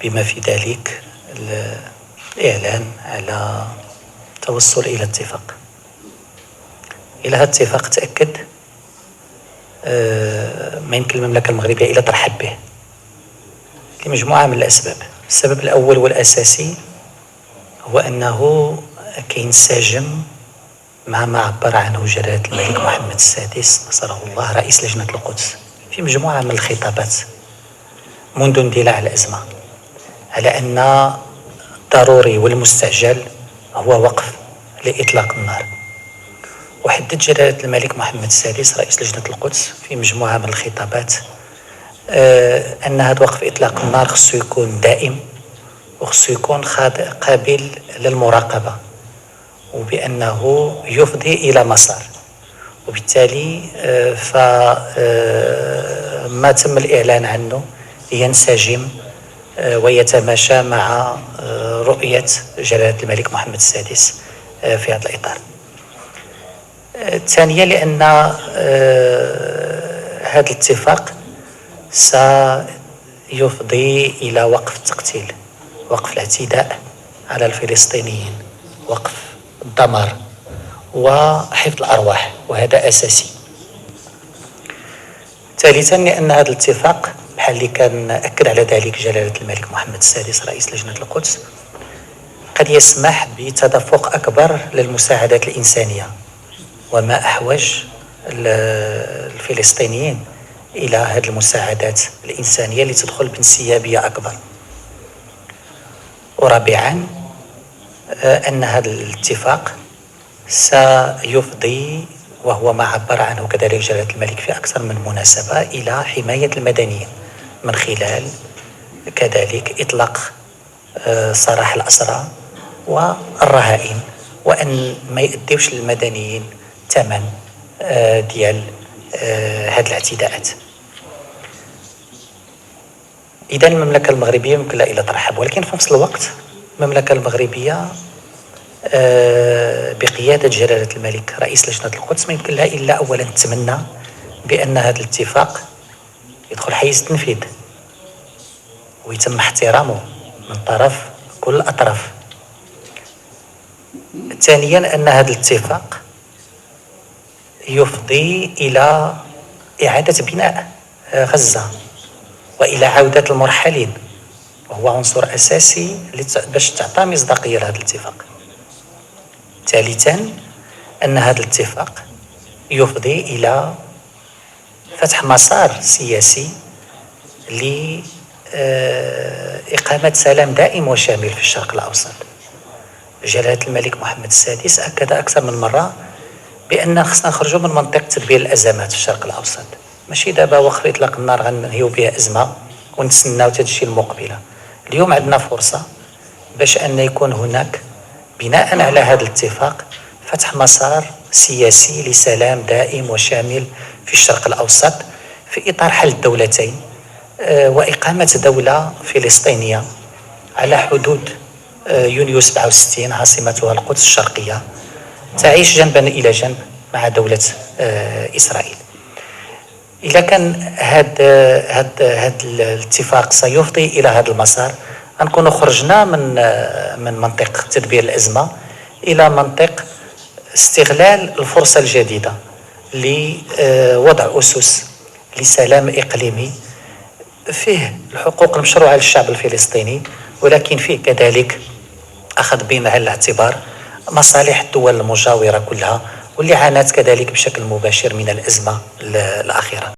بما في ذلك الإعلان على التوصل إلى اتفاق. إلى هذا الاتفاق تأكد ما يمكن المملكة المغربية إلا ترحب به لمجموعة من الأسباب. السبب الأول والأساسي هو أنه كينسجم مع ما عبر عنه جلالة الملك محمد السادس نصره الله رئيس لجنة القدس في مجموعة من الخطابات منذ اندلاع الأزمة على أن الضروري والمستعجل هو وقف لإطلاق النار. وحدد جلالة الملك محمد السادس رئيس لجنة القدس في مجموعة من الخطابات أن هذا وقف إطلاق النار خصو يكون دائم وخصو يكون قابل للمراقبة، وبأنه يفضي إلى مسار. وبالتالي فما تم الإعلان عنه ينسجم ويتماشى مع رؤية جلالة الملك محمد السادس في هذا الإطار. ثانيا لأن هذا الاتفاق سيفضي إلى وقف التقتيل، وقف الاعتداء على الفلسطينيين، وقف الدمار وحفظ الأرواح، وهذا أساسي. ثالثا لأن هذا الاتفاق بحال اللي كان أكد على ذلك جلالة الملك محمد السادس رئيس لجنة القدس قد يسمح بتدفق أكبر للمساعدات الإنسانية، وما أحوج الفلسطينيين إلى هذه المساعدات الإنسانية لتدخل بانسيابية أكبر. ورابعا أن هذا الاتفاق سيفضي، وهو ما عبر عنه كذلك جلالة الملك في أكثر من مناسبة، إلى حماية المدنيين من خلال كذلك إطلاق سراح الأسرى والرهائن، وأن ما يؤديوش للمدنيين ثمن ديال هذه الاعتداءات. إذا المملكة المغربية يمكن لها إلا ترحب، ولكن في نفس الوقت المملكة المغربية بقيادة جلالة الملك رئيس لجنة القدس ما يمكن لها إلا أولا تتمنى بأن هذا الاتفاق يدخل حيز التنفيذ ويتم احترامه من طرف كل الأطراف. ثانيا أن هذا الاتفاق يفضي إلى إعادة بناء غزة وإلى عودة المرحلين، وهو عنصر أساسي باش تعطى مصداقية لهذا الاتفاق. ثالثا أن هذا الاتفاق يفضي إلى فتح مسار سياسي لإقامة سلام دائم وشامل في الشرق الأوسط. جلالة الملك محمد السادس أكد أكثر من مرة بأن خصنا نخرجوا من منطقة تدبير الأزمات في الشرق الأوسط، ماشي دابا وقف إطلاق النار غننهيو بها أزمة ونتسناو تجي المقبلة. اليوم عندنا فرصة باش أن يكون هناك بناء على هذا الاتفاق فتح مسار سياسي لسلام دائم وشامل في الشرق الأوسط في إطار حل الدولتين وإقامة دولة فلسطينية على حدود يونيو 67 عاصمتها القدس الشرقية تعيش جنبا إلى جنب مع دولة إسرائيل. إذا كان هذا الاتفاق سيفضي إلى هذا المسار غنكون خرجنا من منطق تدبير الأزمة إلى منطق استغلال الفرصة الجديدة لوضع أسس لسلام إقليمي فيه الحقوق المشروعة للشعب الفلسطيني، ولكن فيه كذلك أخذ بعين الاعتبار مصالح الدول المجاورة كلها واللي عانت كذلك بشكل مباشر من الأزمة الأخيرة.